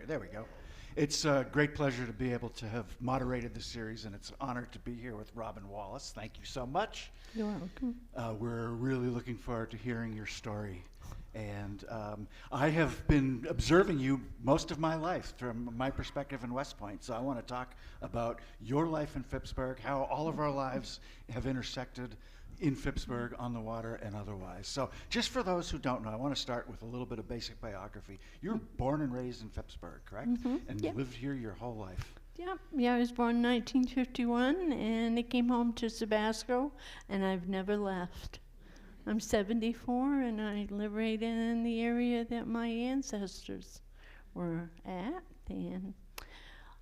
There we go. It's a great pleasure to be able to have moderated this series, and it's an honor to be here with Robin Wallace. Thank you so much. You're welcome. We're really looking forward to hearing your story. And I have been observing you most of my life from my perspective in West Point. So I want to talk about your life in Phippsburg, how all of our lives have intersected in Phippsburg, on the water, and otherwise. So just for those who don't know, I want to start with a little bit of basic biography. You were born and raised in Phippsburg, correct? And Yep. lived here your whole life. Yeah, I was born in 1951, and I came home to Sebasco, and I've never left. I'm 74, and I live right in the area that my ancestors were at, and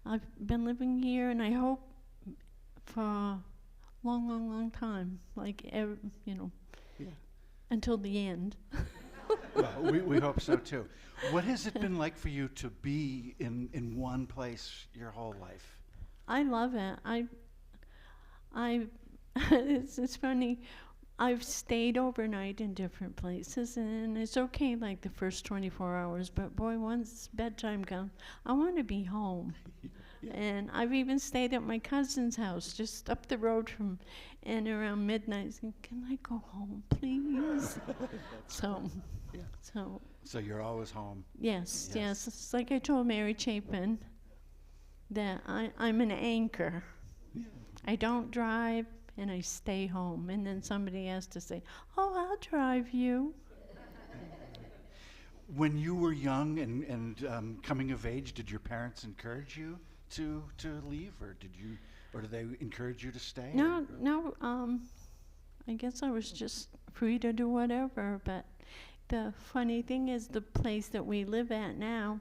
I've been living here, and I hope for a long, long, long time, Yeah. until the end. Well, we hope so too. What has it been like for you to be in one place your whole life? I love it. It's funny. I've stayed overnight in different places, and it's okay like the first 24 hours, but boy, once bedtime comes, I want to be home. Yeah. And I've even stayed at my cousin's house just up the road from, and around midnight, saying, can I go home, please? so, Yeah. so, So you're always home. yes. Yes. It's like I told Mary Chapin, that I'm an anchor. Yeah. I don't drive, and I stay home. And then somebody has to say, oh, I'll drive you. When you were young and coming of age, did your parents encourage you to leave, or did they encourage you to stay? No, I guess I was just free to do whatever. But the funny thing is, the place that we live at now,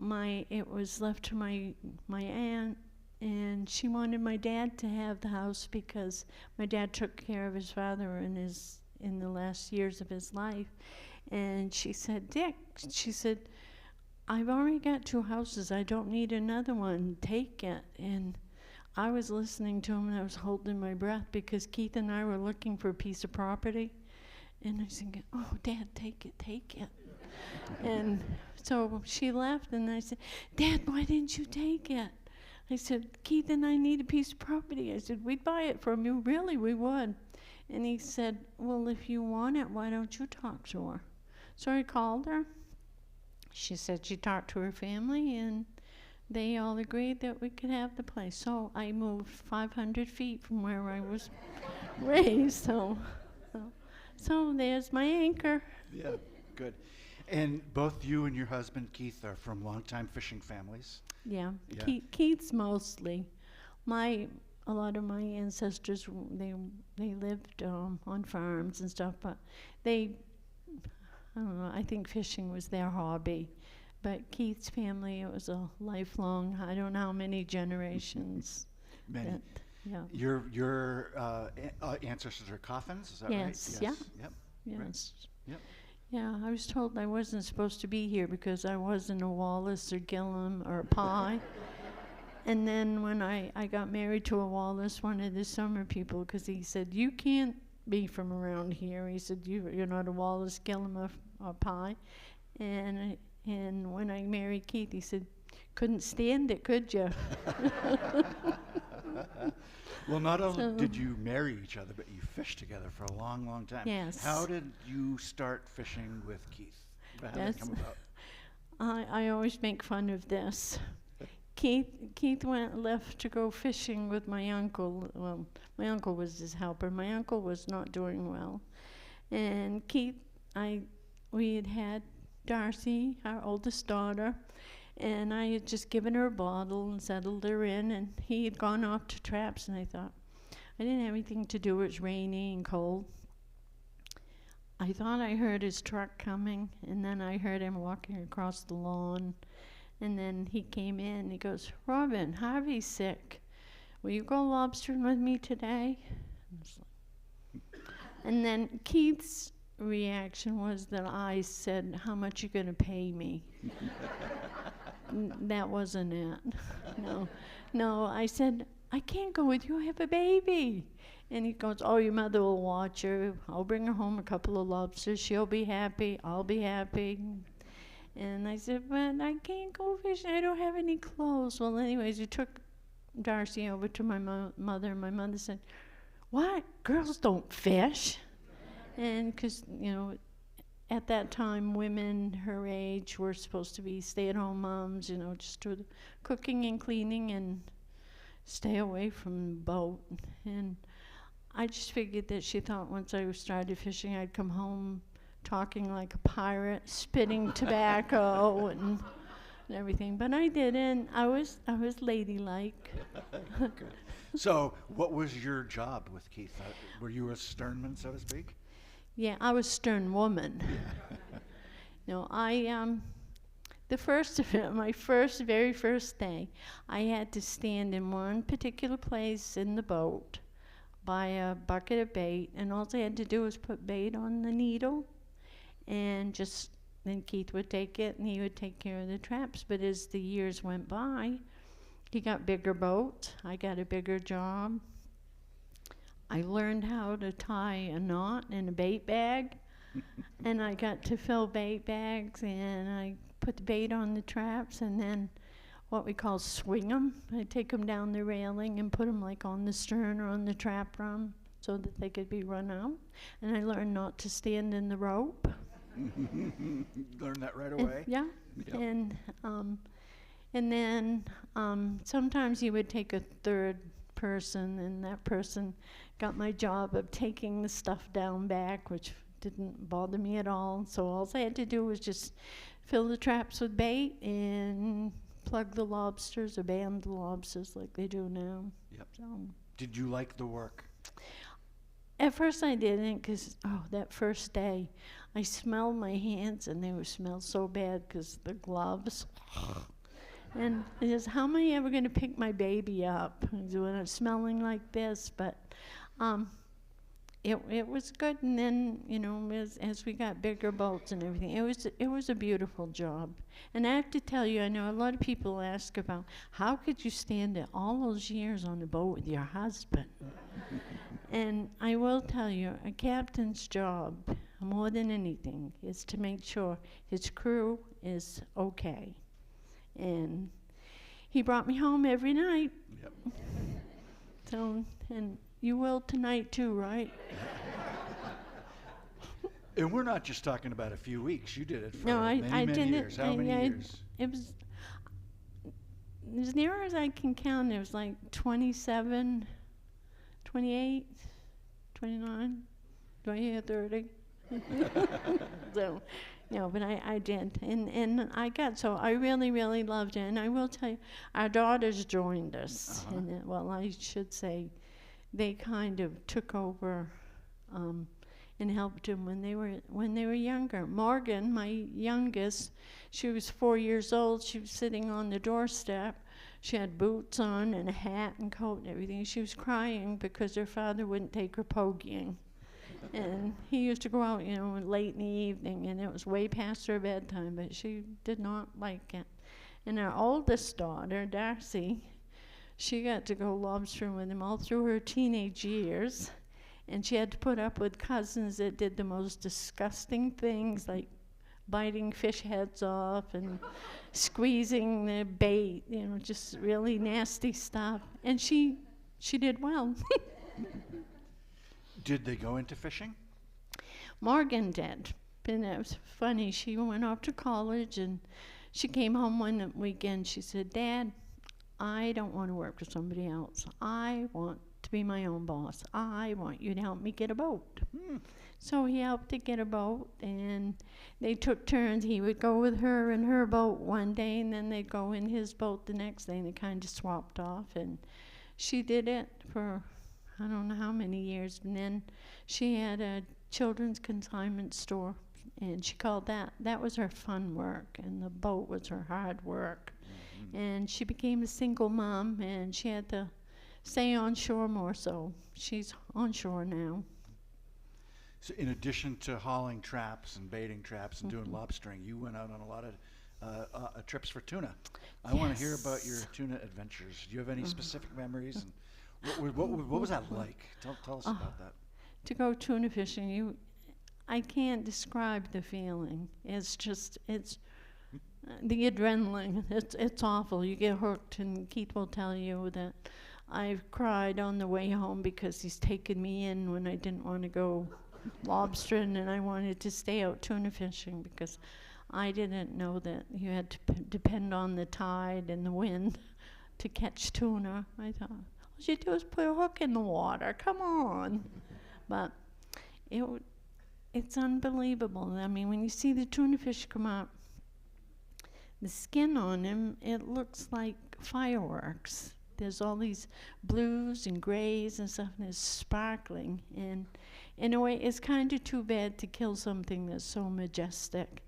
it was left to my aunt, and she wanted my dad to have the house because my dad took care of his father in the last years of his life. And she said, Dick, she said, I've already got 2 houses. I don't need another one. Take it. And I was listening to him, and I was holding my breath because Keith and I were looking for a piece of property. And I was thinking, oh, Dad, take it. And so she left, and I said, Dad, why didn't you take it? I said, Keith and I need a piece of property. I said, we'd buy it from you. Really, we would. And he said, well, if you want it, why don't you talk to her? So I called her. She said she talked to her family, and they all agreed that we could have the place. So I moved 500 feet from where I was raised. So there's my anchor. Yeah, good. And both you and your husband, Keith, are from longtime fishing families. Yeah, Yeah. Keith's mostly. A lot of my ancestors, they lived on farms and stuff, but I don't know, I think fishing was their hobby. But Keith's family, it was a lifelong, I don't know how many generations. Many. Yeah. Your ancestors are Coffins, is that right? Yes, yeah. Yep. Yes. Right. Yep. Yeah, I was told I wasn't supposed to be here because I wasn't a Wallace or Gillum or a Pye. And then when I got married to a Wallace, one of the summer people, because he said, you can't be from around here. He said, you're not a Wallace, Gillum, or Pye. And when I married Keith, he said, couldn't stand it, could you? Well, not only did you marry each other, but you fished together for a long, long time. Yes. How did you start fishing with Keith? How did it come about? I always make fun of this. Keith left to go fishing with my uncle. Well, my uncle was his helper. My uncle was not doing well. And Keith, we had Darcy, our oldest daughter, and I had just given her a bottle and settled her in, and he had gone off to traps, and I thought, I didn't have anything to do. It was rainy and cold. I thought I heard his truck coming, and then I heard him walking across the lawn, and then he came in, he goes, Robin, Harvey's sick. Will you go lobstering with me today? And then Keith's reaction was that I said, how much you gonna pay me? That wasn't it. No, I said, I can't go with you, I have a baby. And he goes, oh, your mother will watch her. I'll bring her home a couple of lobsters. She'll be happy, I'll be happy. And I said, but I can't go fishing. I don't have any clothes. Well, anyways, we took Darcy over to my mother. My mother said, what? Girls don't fish. And because, at that time, women her age were supposed to be stay-at-home moms, just do the cooking and cleaning and stay away from the boat. And I just figured that she thought once I started fishing, I'd come home talking like a pirate, spitting tobacco and everything. But I didn't. I was ladylike. Good. So, what was your job with Keith? Were you a sternman, so to speak? Yeah, I was stern woman. No, the first of it, my very first day, I had to stand in one particular place in the boat by a bucket of bait, and all I had to do was put bait on the needle, and then Keith would take it, and he would take care of the traps. But as the years went by, he got bigger boats, I got a bigger job. I learned how to tie a knot in a bait bag, and I got to fill bait bags, and I put the bait on the traps, and then what we call swing them. I take them down the railing and put them like on the stern or on the trap run so that they could be run out. And I learned not to stand in the rope. Learned that right away? Yeah. Yep. And then sometimes he would take a third person, and that person got my job of taking the stuff down back, which didn't bother me at all. So all I had to do was just fill the traps with bait and plug the lobsters or band the lobsters like they do now. Yep. So Did you like the work? at first I didn't, because that first day I smelled my hands, and they would smell so bad because the gloves. And I says, how am I ever going to pick my baby up when it's smelling like this? But it was good. And then, as we got bigger boats and everything, it was a beautiful job. And I have to tell you, I know a lot of people ask about, how could you stand it all those years on the boat with your husband? And I will tell you, a captain's job, more than anything, is to make sure his crew is okay. And he brought me home every night. Yep. So, and you will tonight too, right? And we're not just talking about a few weeks. You did it for No, I many didn't. years. How many years? It was, as near as I can count, it was like 27, 28, 29, do I hear 30? So, but I did. And I really, really loved it. And I will tell you, our daughters joined us. Uh-huh. And I should say, they kind of took over and helped him when they were younger. Morgan, my youngest, she was 4 years old. She was sitting on the doorstep. She had boots on and a hat and coat and everything. She was crying because her father wouldn't take her pogeing. And he used to go out, late in the evening, and it was way past her bedtime, but she did not like it. And our oldest daughter, Darcy, she got to go lobstering with him all through her teenage years, and she had to put up with cousins that did the most disgusting things, like biting fish heads off and squeezing the bait, just really nasty stuff. And she did well. Did they go into fishing? Morgan did. And it was funny. She went off to college, and she came home one weekend. She said, Dad, I don't want to work for somebody else. I want to be my own boss. I want you to help me get a boat. So he helped to get a boat, and they took turns. He would go with her in her boat one day, and then they'd go in his boat the next day, and they kind of swapped off. And she did it for I don't know how many years. And then she had a children's consignment store, and she called that was her fun work, and the boat was her hard work. Mm-hmm. And she became a single mom, and she had to stay on shore more, so she's on shore now. So in addition to hauling traps and baiting traps and doing lobstering, you went out on a lot of trips for tuna. I want to hear about your tuna adventures. Do you have any specific memories? And what was that like? Tell us about that. To go tuna fishing, I can't describe the feeling. It's the adrenaline, it's awful. You get hooked, and Keith will tell you that I've cried on the way home because he's taken me in when I didn't want to go lobstering, and I wanted to stay out tuna fishing because I didn't know that you had to depend on the tide and the wind to catch tuna. I thought, all you do is put a hook in the water. Come on. But it's unbelievable. I mean, when you see the tuna fish come up, the skin on him, it looks like fireworks. There's all these blues and grays and stuff, and it's sparkling. And in a way, it's kind of too bad to kill something that's so majestic.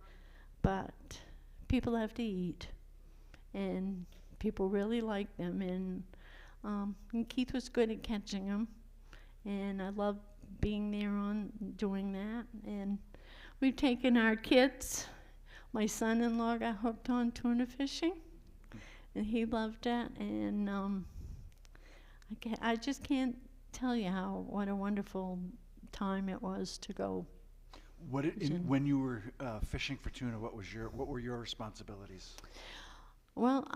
But people have to eat, and people really like them. And Keith was good at catching them, and I loved being there on doing that. And we've taken our kids. My son-in-law got hooked on tuna fishing, and he loved it. And I just can't tell you what a wonderful time it was to go. When you were fishing for tuna, what were your responsibilities? Well,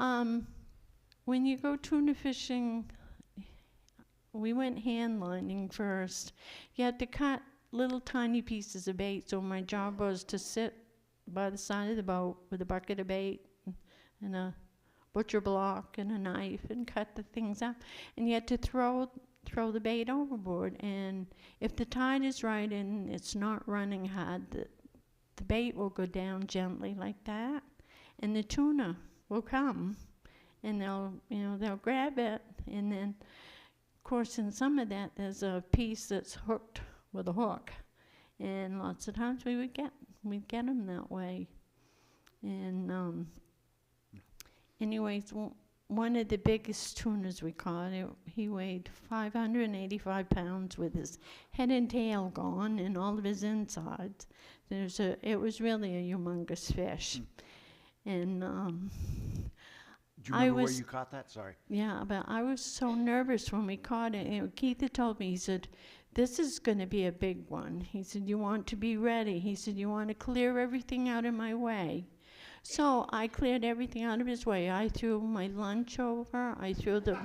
when you go tuna fishing, we went hand lining first. You had to cut little tiny pieces of bait, so my job was to sit by the side of the boat with a bucket of bait and a butcher block and a knife and cut the things up. And you had to throw the bait overboard. And if the tide is right and it's not running hard, the bait will go down gently like that, and the tuna will come, and they'll grab it. And then, of course, in some of that, there's a piece that's hooked with a hook, and lots of times we'd get them that way. And anyways, one of the biggest tunas we caught, he weighed 585 pounds with his head and tail gone and all of his insides. It was really a humongous fish. And do you remember where you caught that? Sorry. Yeah, but I was so nervous when we caught it. Keith had told me, he said, this is going to be a big one. He said, you want to be ready. He said, you want to clear everything out of my way. So I cleared everything out of his way. I threw my lunch over. I threw the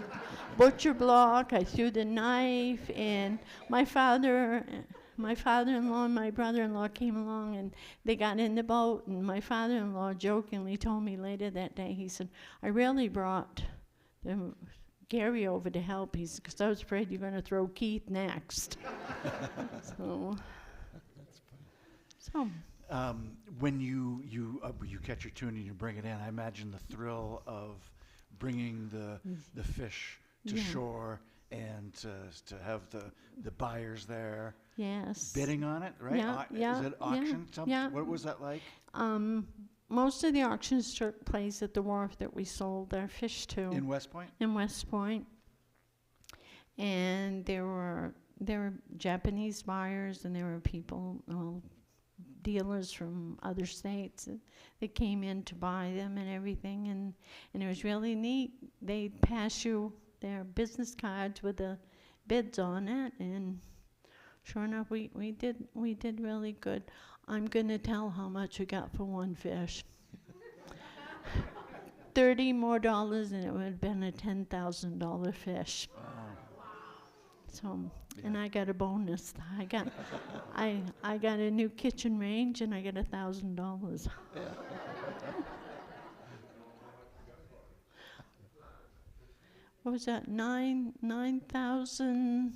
butcher block. I threw the knife. And my father-in-law and my brother-in-law came along, and they got in the boat. And my father-in-law jokingly told me later that day, he said, I really brought Gary over to help. He said, because I was afraid you're going to throw Keith next. So. That's funny. So. When you catch your tuna and you bring it in, I imagine the thrill of bringing the fish to shore and to have the buyers there. Yes. Bidding on it, right? Is it auction? Yeah. What was that like? Most of the auctions took place at the wharf that we sold our fish to. In West Point? In West Point. And there were Japanese buyers, and there were people, dealers from other states that came in to buy them and everything, and it was really neat. They'd pass you their business cards with the bids on it, and sure enough, we did really good. I'm gonna tell how much we got for one fish. $30 more, and it would have been a $10,000 fish. So, and I got a bonus. I got a new kitchen range, and I got $1,000. What was that? $9,000?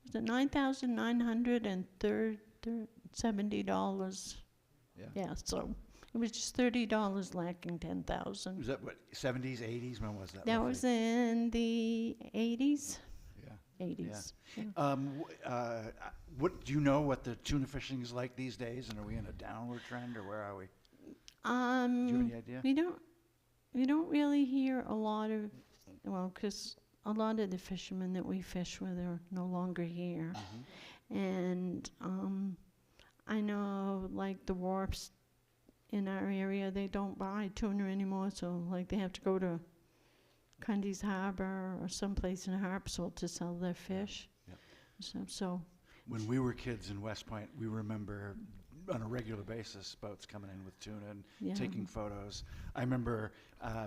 Was it $9,970? Yeah. So it was just $30 lacking 10,000. Was that what, 70s, 80s? When was that? That was in the 80s. 80s. Yeah. What do you know what the tuna fishing is like these days, and are we in a downward trend, or where are we? Do you have any idea? We don't really hear a lot of, because a lot of the fishermen that we fish with are no longer here. Mm-hmm. And I know, like, the wharfs in our area, they don't buy tuna anymore, so like they have to go to Cundy's Harbor or someplace in Harpswell to sell their fish. Yep. So when we were kids in West Point, we remember on a regular basis, boats coming in with tuna and Yeah. taking photos. I remember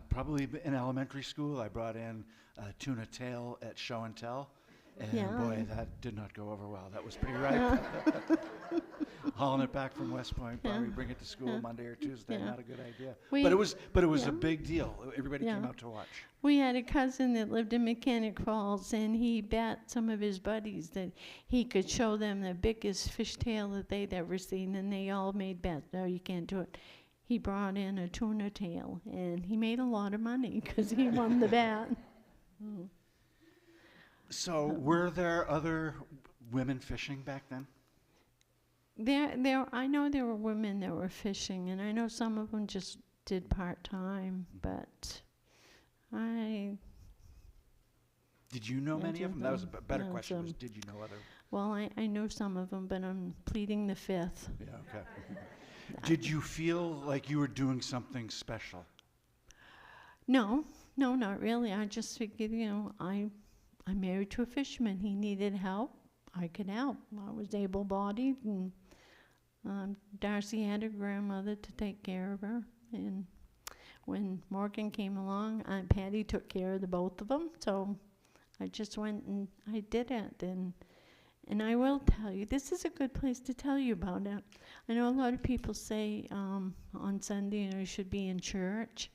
probably in elementary school, I brought in a tuna tail at show and tell. And Yeah. boy, that did not go over well. That was pretty ripe. Hauling it back from West Point, probably Yeah. bring it to school Yeah. Monday or Tuesday. Yeah. Not a good idea. We- But it was yeah. a big deal. Everybody came Yeah. out to watch. We had a cousin that lived in Mechanic Falls, and he bet some of his buddies that he could show them the biggest fishtail that they'd ever seen, and they all made bets. No, you can't do it. He brought in a tuna tail, and he made a lot of money because he won the bet. Mm. So were there other women fishing back then? I know there were women that were fishing, and I know some of them just did part-time, but Did you know Yeah, many of them? That was a better yeah, question. Was some. did you know other? well, I know some of them, but I'm pleading the fifth. Yeah. Okay. Did you feel like you were doing something special? No, not really. I just figured, I'm married to a fisherman. He needed help. I could help. I was able-bodied, and Darcy had a grandmother to take care of her. And when Morgan came along, Aunt Patty took care of the both of them. So I just went and I did it. And I will tell you, this is a good place to tell you about it. I know a lot of people say on Sunday, you should be in church.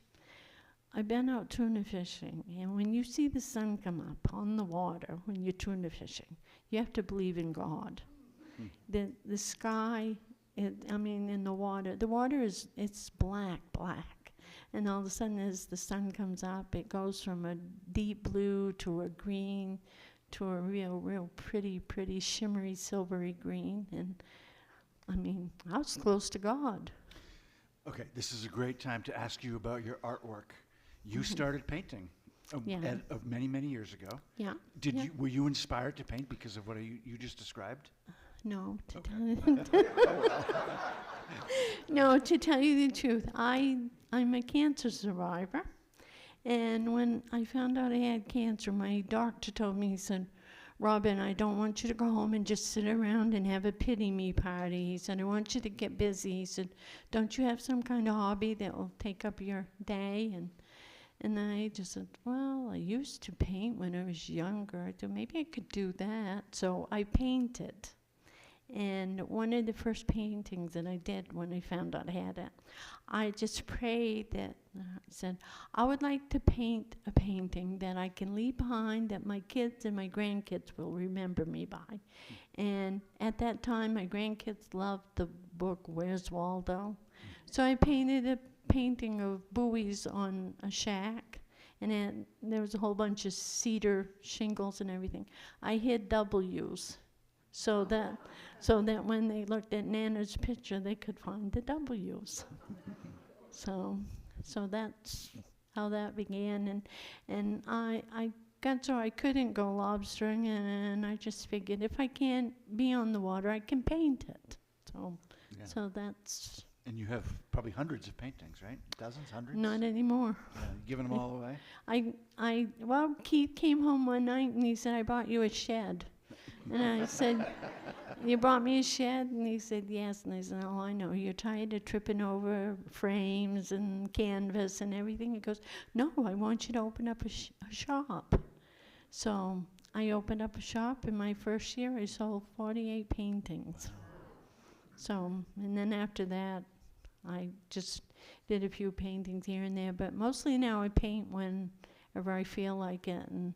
I've been out tuna fishing, and when you see the sun come up on the water when you're tuna fishing, you have to believe in God. The sky, in the water it's black, and all of a sudden as the sun comes up, it goes from a deep blue to a green to a real pretty shimmery silvery green, and I was close to God. Okay, this is a great time to ask you about your artwork. You started painting Yeah. many years ago. Yeah. Did yeah. you were you inspired to paint because of what you just described? No, to Okay. to tell you the truth, I'm a cancer survivor, and when I found out I had cancer, my doctor told me, he said, "Robin, I don't want you to go home and just sit around and have a pity me party." He said, "I want you to get busy." He said, "Don't you have some kind of hobby that will take up your day?" And I just said, "Well, I used to paint when I was younger. I thought maybe I could do that." So I painted. And one of the first paintings that I did when I found out I had it, I just prayed that, said, I would like to paint a painting that I can leave behind that my kids and my grandkids will remember me by. And at that time, my grandkids loved the book, Where's Waldo? So I painted a painting of buoys on a shack, and then there was a whole bunch of cedar shingles and everything. I hid W's so that when they looked at Nana's picture, they could find the W's. So that's how that began, and I got so I couldn't go lobstering, and I just figured if I can't be on the water, I can paint it. So that's. And you have probably hundreds of paintings, right? Dozens, hundreds? Not anymore. Giving them all away? Well, Keith came home one night and he said, "I bought you a shed." And I said, "You brought me a shed?" And he said, "Yes." And I said, "Oh, I know. You're tired of tripping over frames and canvas and everything." He goes, "No, I want you to open up a shop." So I opened up a shop. In my first year, I sold 48 paintings. So, and then after that, I just did a few paintings here and there, but mostly now I paint whenever I feel like it, and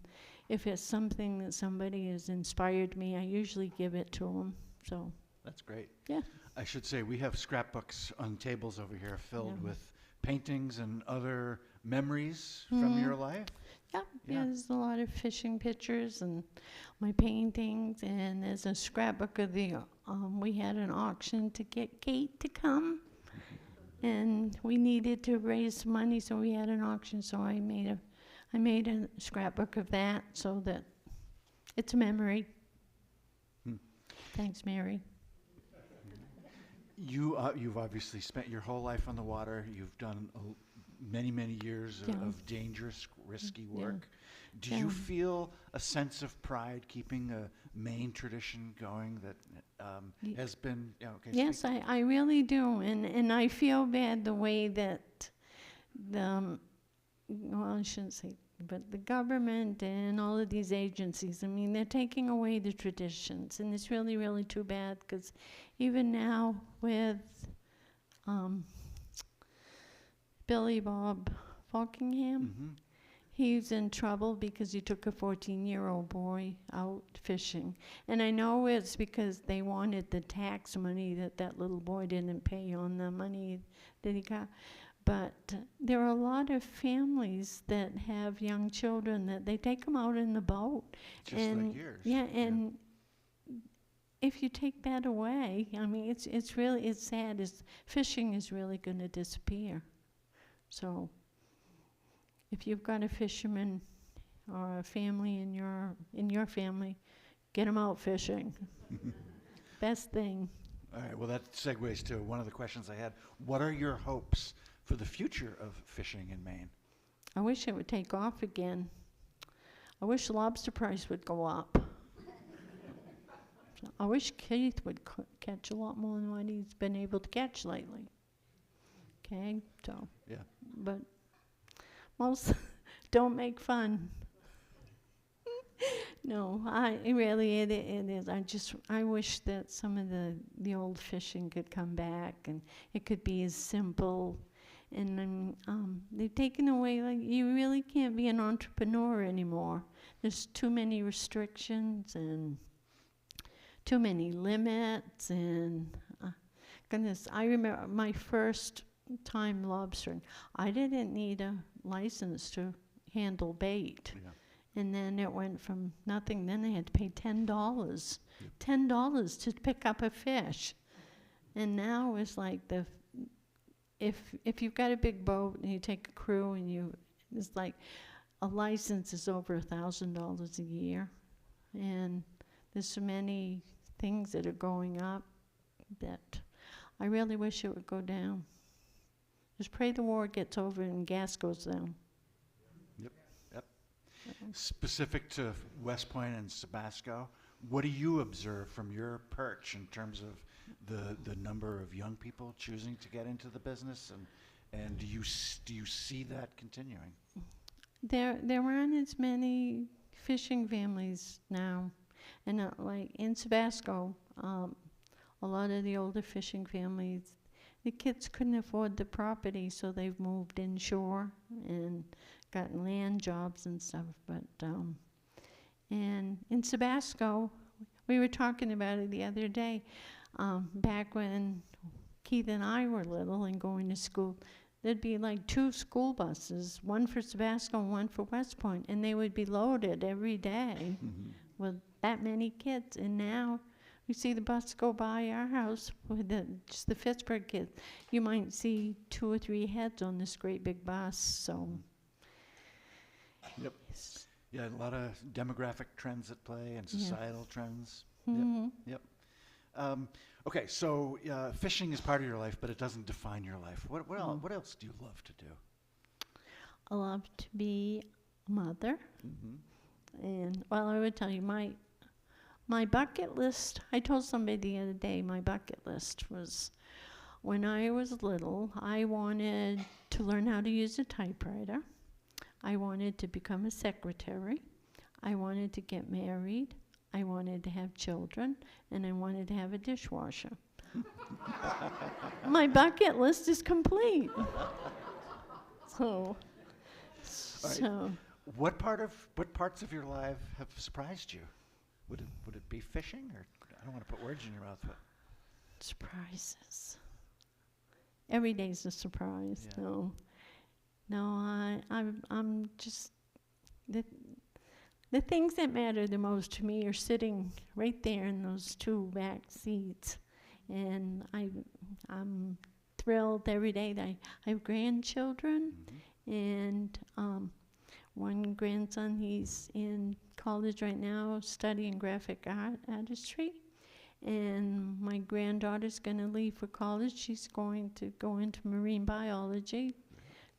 if it's something that somebody has inspired me, I usually give it to them. So That's great. yeah, I should say we have scrapbooks on tables over here filled Yeah. with paintings and other memories from your life. yeah, Yeah. There's a lot of fishing pictures and my paintings, and there's a scrapbook of the. We had an auction to get Kate to come, and we needed to raise money, so we had an auction. So I made a scrapbook of that so that it's a memory. Thanks, Mary. You've obviously spent your whole life on the water. You've done many, many years Yeah. of dangerous, risky Yeah. work. Do Yeah. you feel a sense of pride keeping a Maine tradition going that Ye- has been, okay, Yes, speak. I really do, and I feel bad the way that the, well, I shouldn't say, but the government and all of these agencies, I mean, they're taking away the traditions, and it's really, really too bad, because even now with um, Billy Bob Falkingham, Mhm. he's in trouble because he took a 14-year-old boy out fishing. And I know it's because they wanted the tax money that that little boy didn't pay on the money that he got. But there are a lot of families that have young children that they take them out in the boat. Just and like yours. yeah, and if you take that away, I mean, it's really, it's sad. Fishing is really going to disappear. So if you've got a fisherman or a family in your family, get them out fishing. Best thing. All right, well, that segues to one of the questions I had. What are your hopes for the future of fishing in Maine? I wish it would take off again. I wish the lobster price would go up. I wish Keith would catch a lot more than what he's been able to catch lately. Okay, so. Yeah. But most don't make fun. No, it is. I wish that some of the old fishing could come back, and it could be as simple. And then they've taken away, like, you really can't be an entrepreneur anymore. There's too many restrictions and too many limits, and goodness, I remember my first time lobstering. I didn't need a license to handle bait. Yeah. And then it went from nothing. Then I had to pay $10. $10 to pick up a fish. And now it's like if you've got a big boat and you take a crew and it's like a license is over $1,000 a year. And there's so many things that are going up that I really wish it would go down. Just pray the war gets over and gas goes down. Yep. Specific to West Point and Sebasco, what do you observe from your perch in terms of the number of young people choosing to get into the business, and do you see that continuing? There aren't as many fishing families now, and like in Sebasco, a lot of the older fishing families, the kids couldn't afford the property, so they've moved inshore and gotten land jobs and stuff. But and in Sebasco, we were talking about it the other day. Back when Keith and I were little and going to school, there'd be like 2 school buses, one for Sebasco and one for West Point, and they would be loaded every day with that many kids. And now we see the bus go by our house with just the Phippsburg kids. You might see 2 or 3 heads on this great big bus. So. Yep. Yeah, a lot of demographic trends at play and societal trends. Mm-hmm. Yep. Okay, so fishing is part of your life, but it doesn't define your life. What else do you love to do? I love to be a mother. Mm-hmm. And, well, I would tell you, my bucket list, I told somebody the other day, my bucket list was, when I was little, I wanted to learn how to use a typewriter. I wanted to become a secretary. I wanted to get married. I wanted to have children, and I wanted to have a dishwasher. My bucket list is complete. So, What parts of your life have surprised you? Would it be fishing, or I don't want to put words in your mouth, but surprises. Every day's a surprise. Yeah. No, I'm just the things that matter the most to me are sitting right there in those 2 back seats, and I'm thrilled every day that I have grandchildren, and one grandson, he's in college right now studying graphic artistry, and my granddaughter's going to leave for college. She's going to go into marine biology.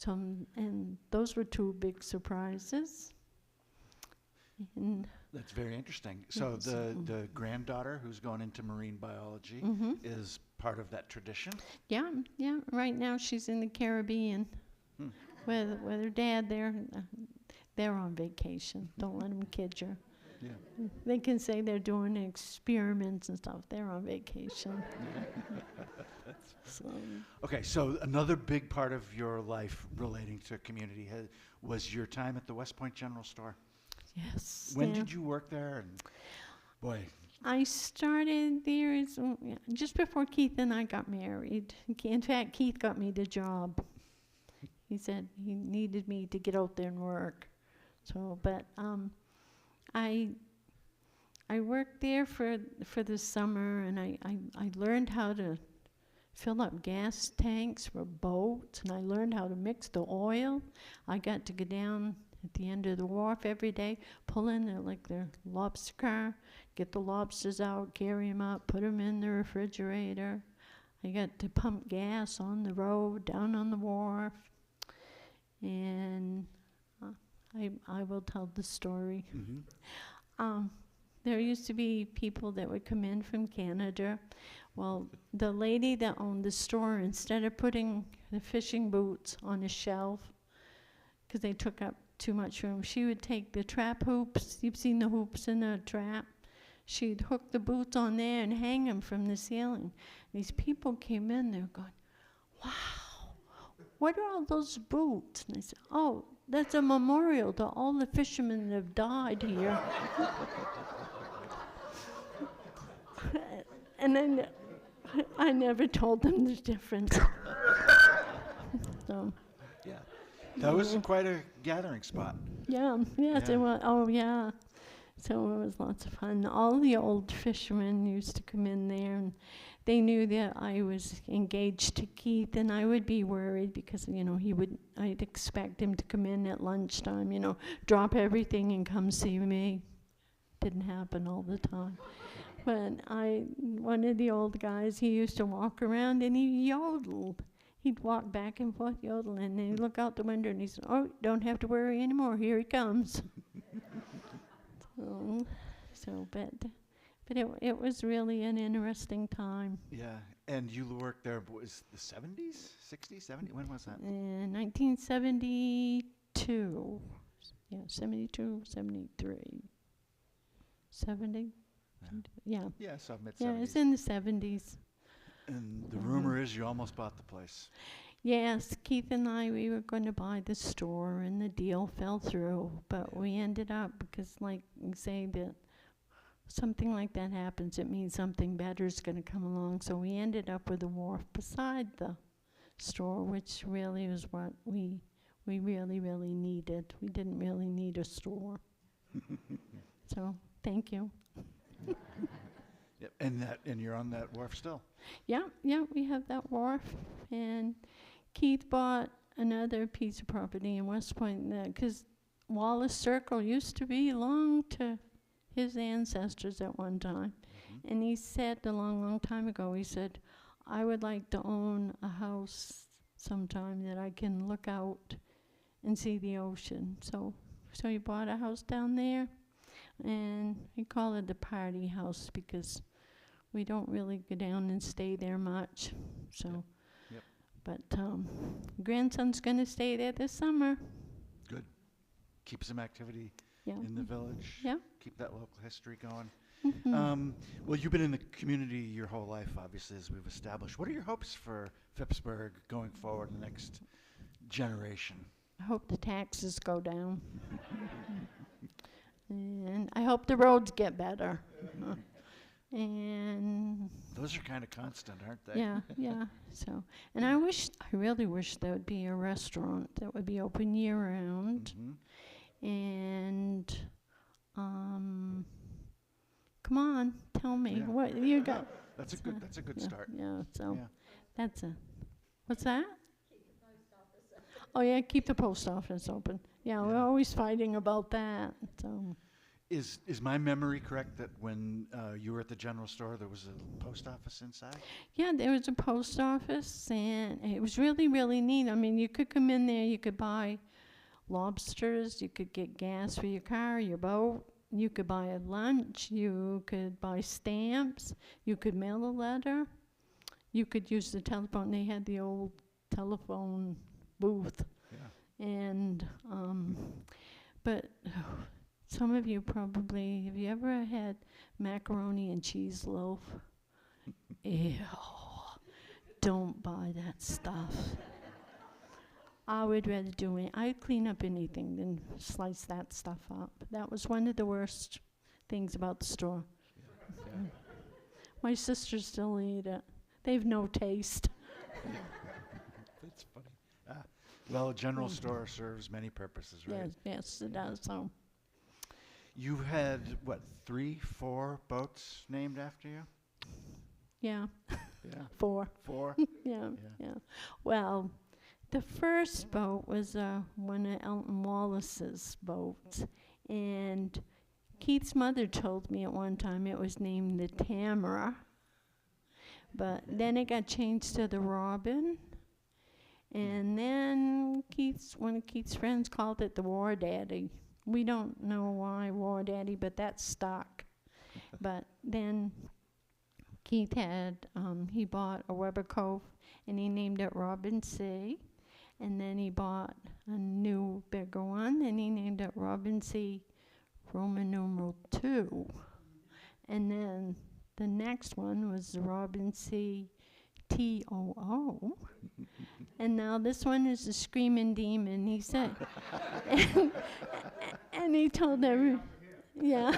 So, and those were two big surprises. And That's very interesting. So Yes. the granddaughter who's going into marine biology mhm. is part of that tradition? Yeah, yeah. Right now she's in the Caribbean Hmm. with her dad. They're on vacation. Don't let them kid you. Yeah. They can say they're doing experiments and stuff. They're on vacation. So, Okay, so another big part of your life relating to community was your time at the West Point General Store. yes. When yeah. did you work there? And boy, I started there just before Keith and I got married. In fact, Keith got me the job. He said he needed me to get out there and work. So, but I worked there for the summer, and I learned how to fill up gas tanks for boats, and I learned how to mix the oil. I got to go down at the end of the wharf every day, pull in their lobster car, get the lobsters out, carry them up, put them in the refrigerator. I got to pump gas on the road, down on the wharf, and I will tell the story. mm-hmm. There used to be people that would come in from Canada. Well, the lady that owned the store, instead of putting the fishing boots on a shelf, because they took up too much room, she would take the trap hoops. You've seen the hoops in a trap. She'd hook the boots on there and hang them from the ceiling. These people came in, they were going, wow, what are all those boots? And I said, oh, that's a memorial to all the fishermen that have died here. And then I never told them the difference. So, Yeah, that was quite a gathering spot. yeah, yes, Yeah. it was. Oh, yeah. So it was lots of fun. All the old fishermen used to come in there, and they knew that I was engaged to Keith, and I would be worried because, I'd expect him to come in at lunchtime, drop everything and come see me. Didn't happen all the time. But one of the old guys, he used to walk around and he yodeled. He'd walk back and forth yodeling, and he'd look out the window and he said, oh, don't have to worry anymore, here he comes. But it was really an interesting time. Yeah, and you worked there, was the 70s, 60s, 70s? When was that? In 1972. Yeah, 72, 73. 70? Yeah. Yeah, so mid-70s. Yeah, it's in the 70s. And the rumor is you almost bought the place. Yes, Keith and I, we were going to buy the store, and the deal fell through. But we ended up, because like you say, that something like that happens, it means something better is going to come along. So we ended up with a wharf beside the store, which really was what we really, really needed. We didn't really need a store. So thank you. Yep. And you're on that wharf still. Yeah, we have that wharf, and Keith bought another piece of property in West Point, because Wallace Circle used to belong to his ancestors at one time. Mm-hmm. And he said a long, long time ago, he said, I would like to own a house sometime that I can look out and see the ocean. So he bought a house down there, and we call it the party house because we don't really go down and stay there much. So, Yep. But grandson's going to stay there this summer. Good. Keep some activity Yeah. in the village. Yeah. Keep that local history going. Mhm. Well, you've been in the community your whole life, obviously, as we've established. What are your hopes for Phippsburg going forward in the next generation? I hope the taxes go down. And I hope the roads get better. And Those are kind of constant, aren't they? yeah. So, and I really wish there would be a restaurant that would be open year round. Mm-hmm. And come on, tell me Yeah. what you got. That's a good Yeah, start. Yeah. So Yeah. that's a. What's that? Oh yeah, keep the post office open. Yeah, we're Yeah. always fighting about that. So. Is my memory correct that when you were at the general store, there was a post office inside? Yeah, there was a post office, and it was really, really neat. I mean, you could come in there, you could buy lobsters, you could get gas for your car, your boat, you could buy a lunch, you could buy stamps, you could mail a letter, you could use the telephone. They had the old telephone booth. Yeah. And, but some of you probably, have you ever had macaroni and cheese loaf? Ew, don't buy that stuff. I would rather do it. I'd clean up anything than slice that stuff up. That was one of the worst things about the store. Yeah. My sisters still eat it. They have no taste. That's funny. Well, a general store serves many purposes, right? Yes, it does. So, You had, what, 3, 4 boats named after you? yeah, Yeah. 4. 4? Yeah, Yeah. yeah. Well, the first boat was one of Elton Wallace's boats, and Keith's mother told me at one time it was named the Tamara, but then it got changed to the Robin, and then one of Keith's friends called it the War Daddy. We don't know why War Daddy, but that stuck. But then Keith he bought a Weber Cove, and he named it Robin C. And then he bought a new, bigger one, and he named it Robin C. Roman numeral 2. And then the next one was the Robin C. TOO. And now this one is the Screaming Demon. He said, and he told yeah.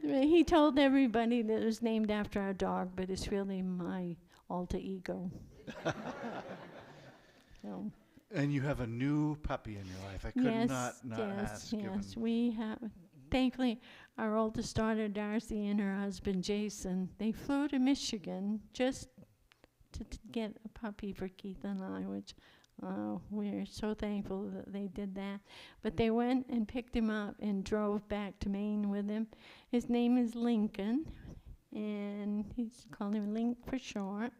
He told everybody that it was named after our dog, but it's really my alter ego. So. And you have a new puppy in your life. I could not ask. Yes, we have. Thankfully, our oldest daughter, Darcy, and her husband, Jason, they flew to Michigan just to get a puppy for Keith and I, which we're so thankful that they did that. But they went and picked him up and drove back to Maine with him. His name is Lincoln, and he's called him Link for short.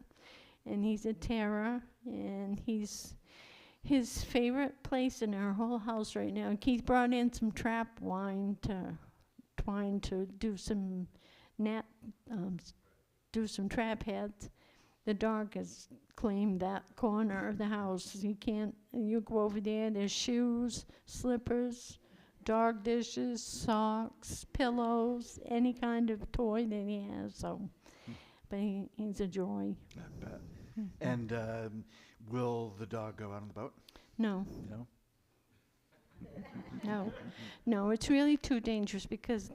And he's a terror, and he's his favorite place in our whole house right now. Keith brought in some trap wine to do some trap heads. The dog has claimed that corner of the house. You go over there, there's shoes, slippers, dog dishes, socks, pillows, any kind of toy that he has. So, but he's a joy. I bet. And will the dog go out on the boat? No. No? No, it's really too dangerous because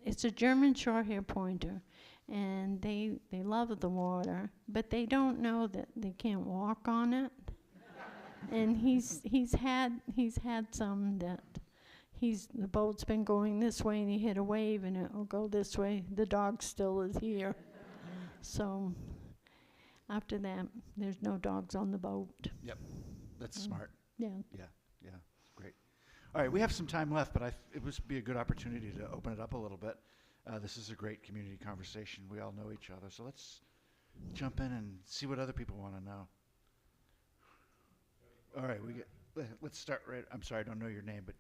it's a German Shorthair Pointer, and they love the water, but they don't know that they can't walk on it. And he's had some that the boat's been going this way, and he hit a wave, and it'll go this way. The dog still is here. So after that, there's no dogs on the boat. Yep, that's smart. Yeah. Yeah, great. All right, we have some time left, but it would be a good opportunity to open it up a little bit. This is a great community conversation. We all know each other, so let's jump in and see what other people want to know. All right, let's start right. I'm sorry, I don't know your name, but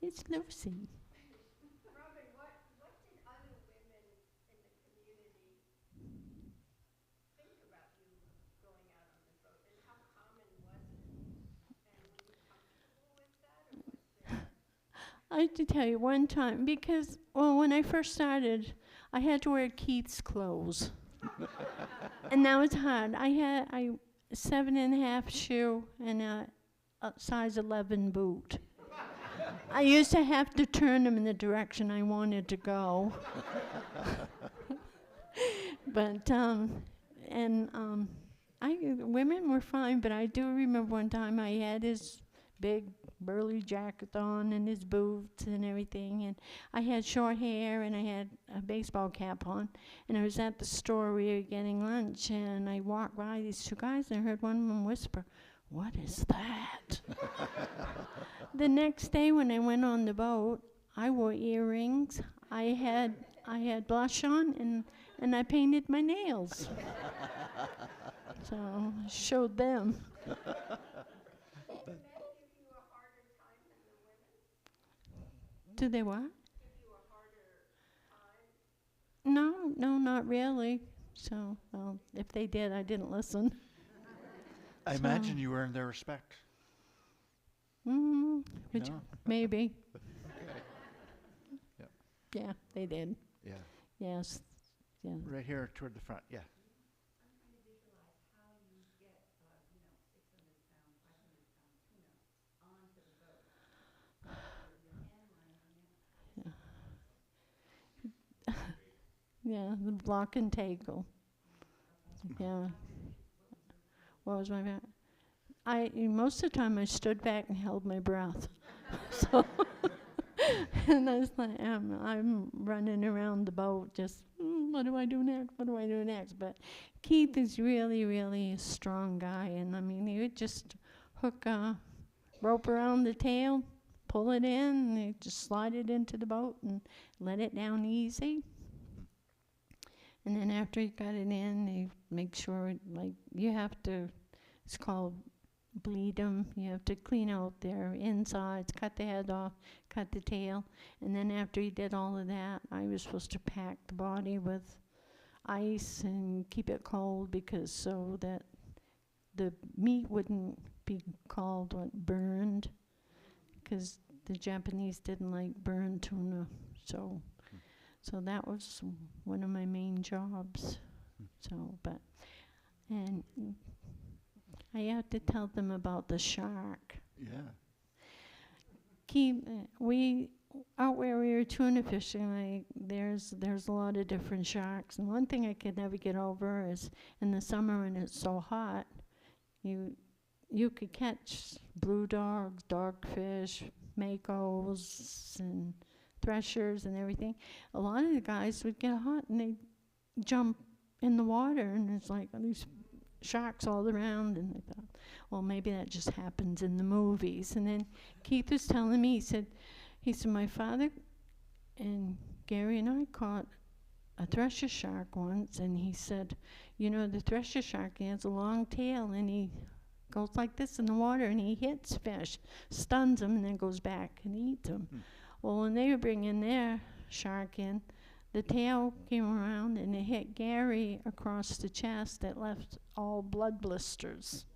It's Lucy. Robin, what did other women in the community think about you going out on the boat, and how common was it? And were you comfortable with that, or was there? I have to tell you one time, because, when I first started, I had to wear Keith's clothes. And that was hard. I had a 7.5 shoe and a size 11 boot. I used to have to turn them in the direction I wanted to go. But, women were fine, but I do remember one time I had his big burly jacket on and his boots and everything, and I had short hair and I had a baseball cap on, and I was at the store, we were getting lunch, and I walked by these two guys and I heard one of them whisper, "What is that?" The next day when I went on the boat, I wore earrings. I had blush on, and I painted my nails. So I showed them. Did the men give you a harder time than the women? Do they what? Give you a harder time? No, not really. So, well, if they did, I didn't listen. I imagine you earned their respect. Which No? maybe. Okay. Yep. Yeah, they did. Yeah. Yes. Yeah. Right here toward the front. Yeah. Yeah, the block and tackle. Yeah. What was my back? Most of the time I stood back and held my breath. So, and I was like, I'm running around the boat, just what do I do next? What do I do next? But Keith is really, really a strong guy, and I mean, he would just hook a rope around the tail, pull it in, and he'd just slide it into the boat and let it down easy. And then after he got it in, he make sure, like, you have to, it's called bleed them. You have to clean out their insides, cut the head off, cut the tail. And then after he did all of that, I was supposed to pack the body with ice and keep it cold because so that the meat wouldn't be called burned, because the Japanese didn't like burned tuna. So that was one of my main jobs. And I have to tell them about the shark. Yeah. Out where we were tuna fishing, there's a lot of different sharks. And one thing I could never get over is in the summer when it's so hot, you could catch blue dogs, dogfish, makos, and threshers and everything. A lot of the guys would get hot and they'd jump in the water, and it's like these sharks all around, and I thought, well, maybe that just happens in the movies. And then Keith was telling me, he said, my father and Gary and I caught a thresher shark once, and he said, the thresher shark, he has a long tail, and he goes like this in the water, and he hits fish, stuns them, and then goes back and eats them. Well, when they were bringing their shark in, the tail came around and it hit Gary across the chest. That left all blood blisters.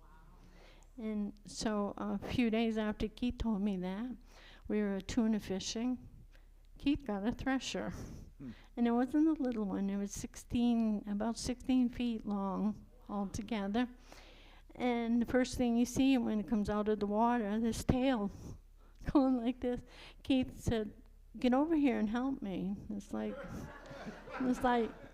Wow. And so a few days after Keith told me that, we were tuna fishing. Keith got a thresher. And it wasn't a little one. It was about 16 feet long altogether. And the first thing you see when it comes out of the water, this tail going like this. Keith said, get over here and help me. It's like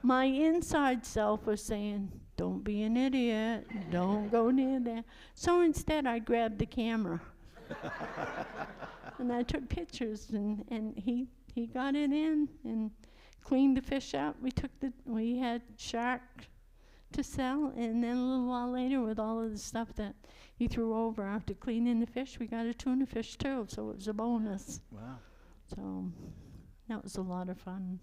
my inside self was saying, don't be an idiot, don't go near there. So instead I grabbed the camera and I took pictures, and he got it in and cleaned the fish up. We had shark to sell, and then a little while later, with all of the stuff that he threw over after cleaning the fish, we got a tuna fish too, so it was a bonus. Wow. So that was a lot of fun.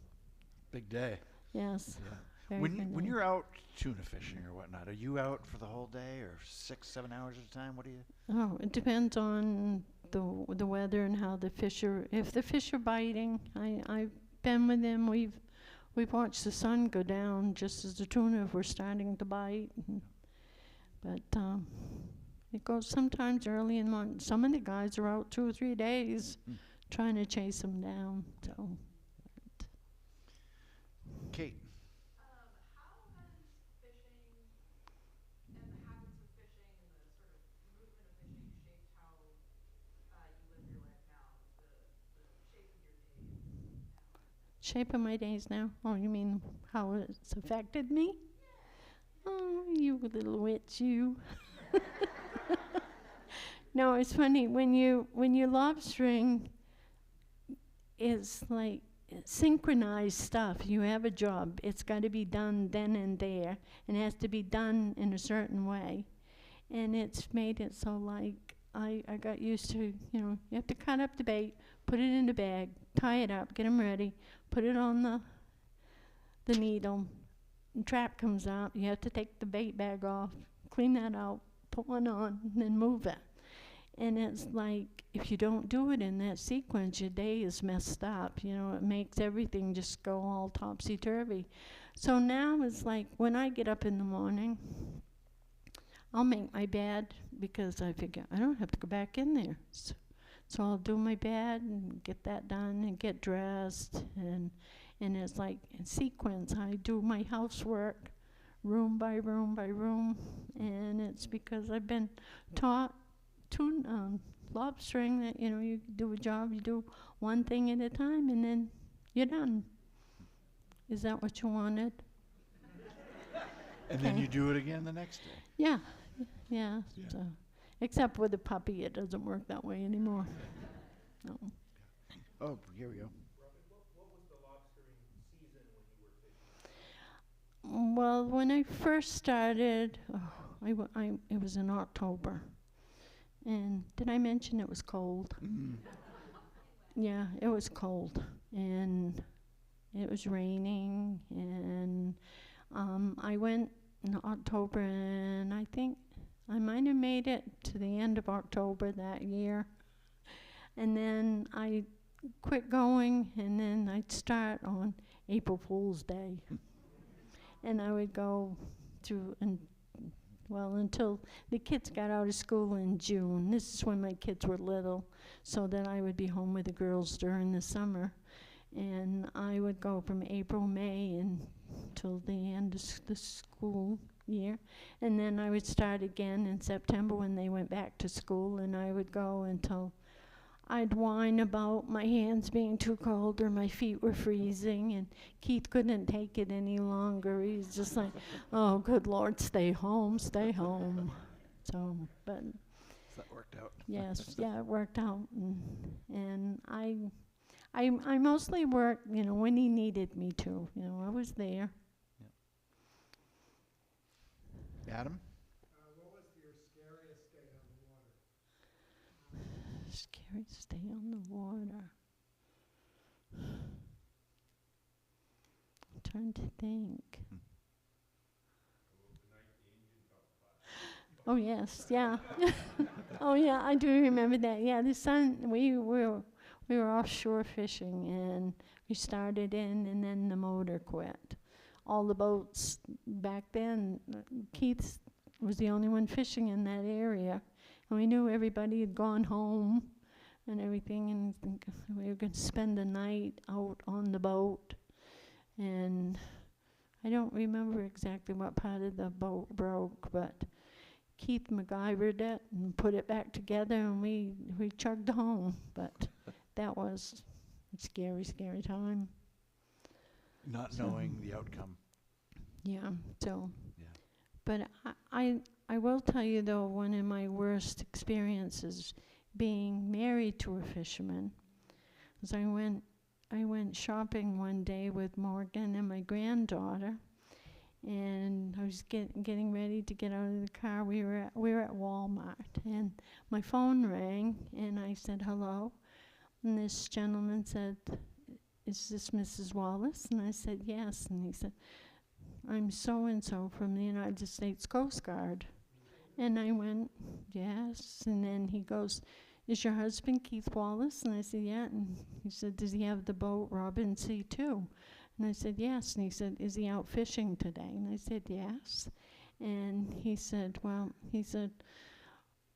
Big day. Yes. Yeah. Very When good day. you're out tuna fishing or whatnot, are you out for the whole day or 6-7 hours at a time? What do you? Oh, it depends on the weather and how the fish are. If the fish are biting, I've been with them. We've watched the sun go down just as the tuna were starting to bite. But it goes sometimes early in the morning. Some of the guys are out 2 or 3 days trying to chase them down. So. Kate. How has fishing and the habits of fishing and the sort of movement of fishing shaped how you live your life now, the shape of your days now? Shape of my days now? Oh, you mean how it's affected me? Oh, you little witch, you. No, it's funny, when you lobstering, it's like synchronized stuff. You have a job. It's got to be done then and there, and it has to be done in a certain way. And it's made it so, like, I got used to, you have to cut up the bait, put it in the bag, tie it up, get 'em ready, put it on the needle. The trap comes out, you have to take the bait bag off, clean that out, put one on, and then move it. And it's like, if you don't do it in that sequence, your day is messed up. It makes everything just go all topsy-turvy. So now it's like, when I get up in the morning, I'll make my bed because I figure I don't have to go back in there. So I'll do my bed and get that done and get dressed. And it's like in sequence. I do my housework room by room by room. And it's because I've been taught lobstering that, you do a job, you do one thing at a time, and then you're done. Is that what you wanted? And then you do it again the next day. Yeah. So, except with a puppy, it doesn't work that way anymore. No. Oh, here we go. Robin, what was the lobstering season when you were fishing? Well, when I first started, it was in October. And did I mention it was cold? Mm. Yeah, it was cold. And it was raining. And I went in October, and I think I might have made it to the end of October that year. And then I quit going, and then I'd start on April Fool's Day. And I would go through until the kids got out of school in June. This is when my kids were little, so that I would be home with the girls during the summer. And I would go from April, May, until the end of the school year. And then I would start again in September when they went back to school, and I would go until I'd whine about my hands being too cold or my feet were freezing, and Keith couldn't take it any longer. He's just like, oh, good Lord, stay home, stay home. So, but So that worked out. yes, yeah, it worked out. And I mostly worked, when he needed me to. I was there. Adam? What was your scariest day on the water? Scary to stay on the water. I'm trying to think. Oh yes, yeah. Oh yeah, I do remember that. Yeah, the sun. We were offshore fishing, and we started in, and then the motor quit. All the boats back then, Keith was the only one fishing in that area, and we knew everybody had gone home and everything, and we were going to spend the night out on the boat. And I don't remember exactly what part of the boat broke, but Keith MacGyvered it and put it back together, and we chugged home. But that was a scary, scary time. Not knowing the outcome. Yeah, so. Yeah. But I will tell you, though, one of my worst experiences being married to a fisherman was I went shopping one day with Morgan and my granddaughter, and I was getting ready to get out of the car. We were at Walmart, and my phone rang, and I said hello, and this gentleman said, "Is this Mrs. Wallace?" And I said yes, and he said, "I'm so-and-so from the United States Coast Guard." And I went, yes. And then he goes, "Is your husband Keith Wallace?" And I said, "Yeah." And he said, "Does he have the boat Robin C2?" And I said, "Yes." And he said, "Is he out fishing today?" And I said, "Yes." And he said,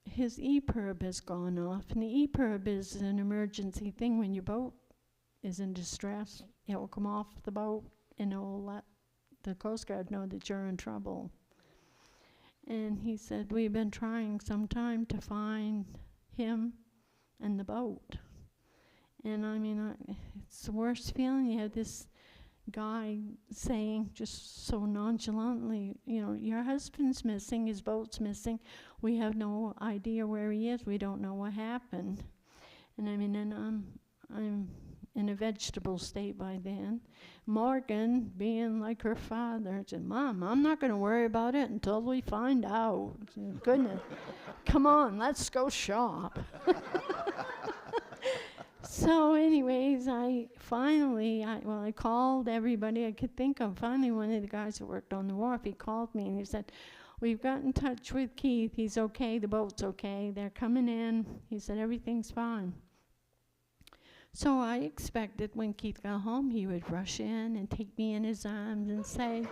his EPIRB has gone off. And the EPIRB is an emergency thing. When your boat is in distress, it will come off the boat, and it will let the Coast Guard know that you're in trouble. And he said, "We've been trying some time to find him and the boat." And I mean, it's the worst feeling. You have this guy saying just so nonchalantly, "Your husband's missing, his boat's missing. We have no idea where he is. We don't know what happened." And I mean, and in a vegetable state by then. Morgan, being like her father, said, "Mom, I'm not going to worry about it until we find out." I said, "Goodness, come on, let's go shop." So anyways, I called everybody I could think of. Finally, one of the guys that worked on the wharf, he called me and he said, "We've got in touch with Keith. He's okay. The boat's okay. They're coming in." He said, "Everything's fine." So I expected when Keith got home, he would rush in and take me in his arms and say,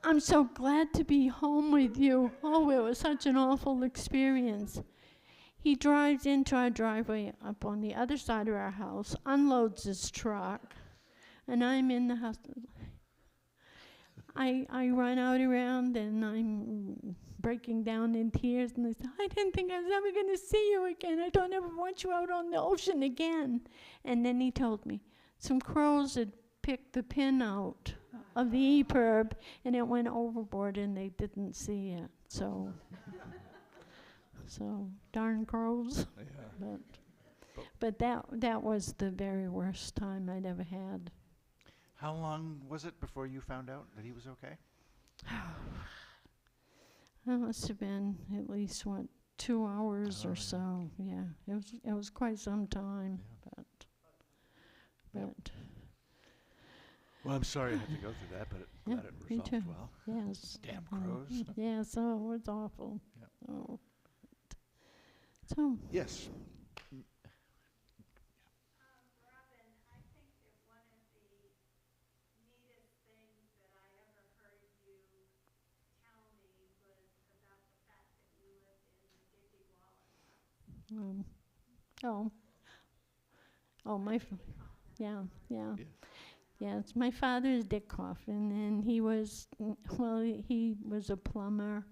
"I'm so glad to be home with you. Oh, it was such an awful experience." He drives into our driveway up on the other side of our house, unloads his truck, and I'm in the house. I run out around and I'm breaking down in tears, and I said, "I didn't think I was ever going to see you again. I don't ever want you out on the ocean again." And then he told me some crows had picked the pin out of the EPIRB and it went overboard and they didn't see it. So darn crows. Yeah. But that was the very worst time I'd ever had. How long was it before you found out that he was okay? That must have been at least 2 hours Oh, or yeah. so. Yeah, it was quite some time. Yeah. But Well, I'm sorry I had to go through that, but Yeah, glad it me resolved too. well. yes. Damn crows. Yeah, so it's awful. Yep. Oh. So Yes. Robin, I think that one of the neatest things that I ever heard you tell me was about the fact that you lived in the Dickie Wallace house. oh my yeah. Yeah. Yes, my father is Dick Coffin, and he was a plumber,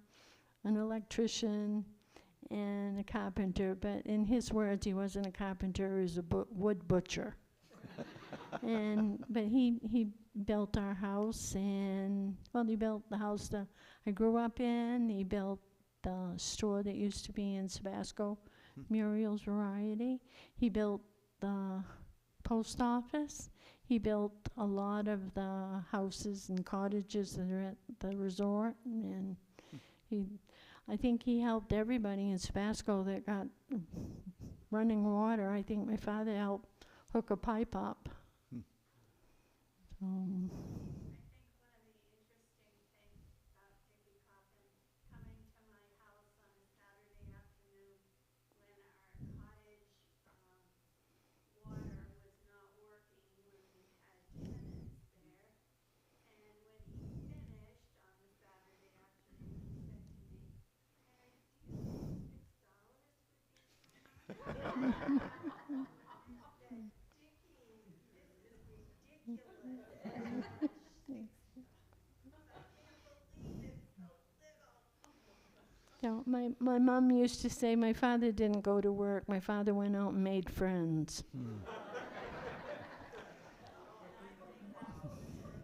an electrician, and a carpenter. But in his words, he wasn't a carpenter; he was a wood butcher. But he built our house, and he built the house that I grew up in. He built the store that used to be in Sebasco, Muriel's Variety. He built the post office. He built a lot of the houses and cottages that are at the resort, and I think he helped everybody in Sebasco that got running water. I think my father helped hook a pipe up. Hmm. So, I think one of the interesting things about Dickie Coffin coming to my house on a Saturday afternoon when our cottage water was not working, when we had tenants there, and when he finished on the Saturday afternoon, he said to me, "Mary, do you have $6 with you tonight?" I said, "Dickie, this is ridiculous. my mom used to say my father didn't go to work. My father went out and made friends.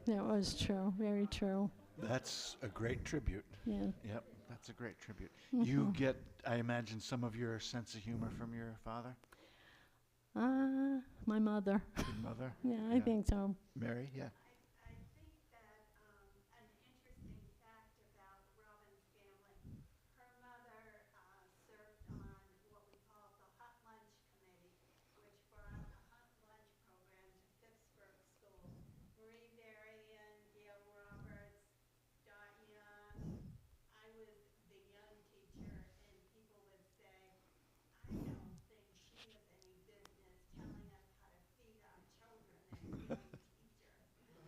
That was true, very true. That's a great tribute. Yeah. Yep, that's a great tribute. You get, I imagine, some of your sense of humor from your father, My mother. your mother. Yeah, I think so. Mary, yeah. I think that an interesting fact about Robin's family, her mother served on what we call the Hot Lunch Committee, which brought a hot lunch program to Phippsburg schools. Marie Varian, Gail Roberts, Dot Young. I was the young teacher, and people would say, "I don't think she has any business telling us how to feed our children as young teachers."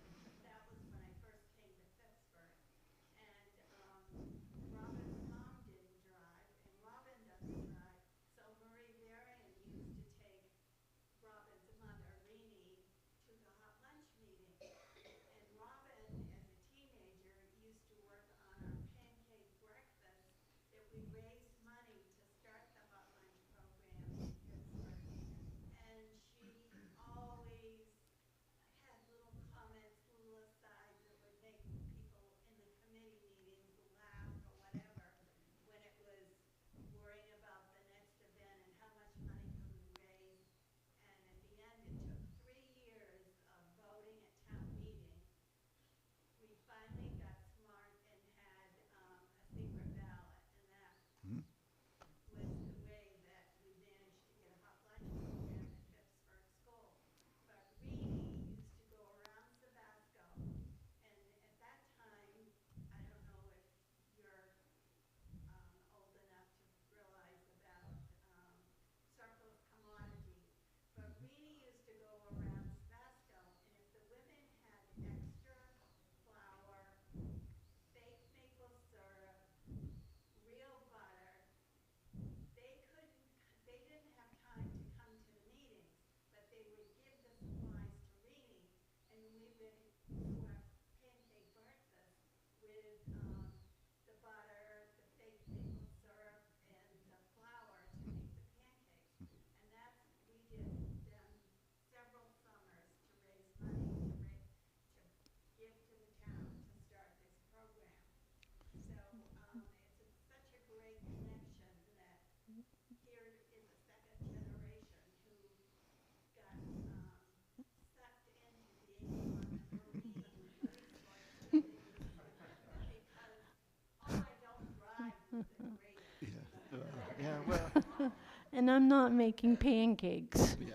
Yeah, well, And I'm not making pancakes. yeah.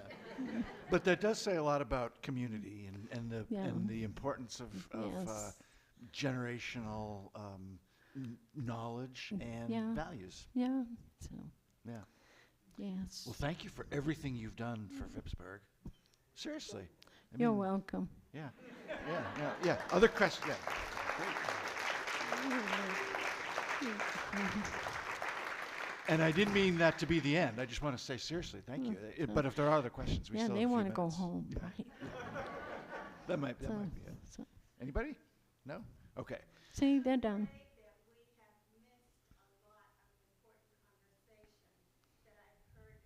But that does say a lot about community Yeah. and the importance of Yes. generational knowledge and Yeah. values. Yeah. So, Yeah. yes. Well, thank you for everything you've done for Phippsburg. Seriously. I You're mean, welcome. Yeah. Yeah. Other questions? Yeah. And I didn't mean that to be the end. I just want to say seriously, thank you. But if there are other questions, we Yeah, still they have a few want to go minutes. home. Yeah. Right. That might be it. So, Anybody? No? Okay. see, they're done. That we have missed a lot of important conversation that I've heard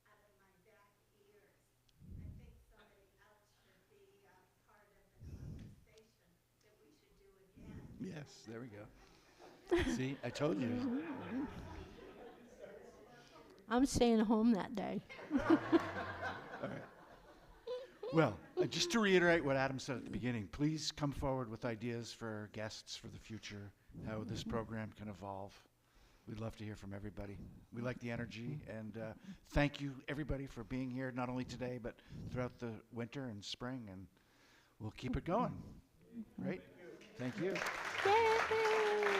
out of my back ears. I think somebody else should be part of the conversation that we should do again. Yes, there we go. See, I told you. I'm staying home that day. All right. Well, just to reiterate what Adam said at the beginning, please come forward with ideas for guests for the future, how this program can evolve. We'd love to hear from everybody. We like the energy, and thank you, everybody, for being here, not only today, but throughout the winter and spring, and we'll keep it going. Great. Thank you. Yay!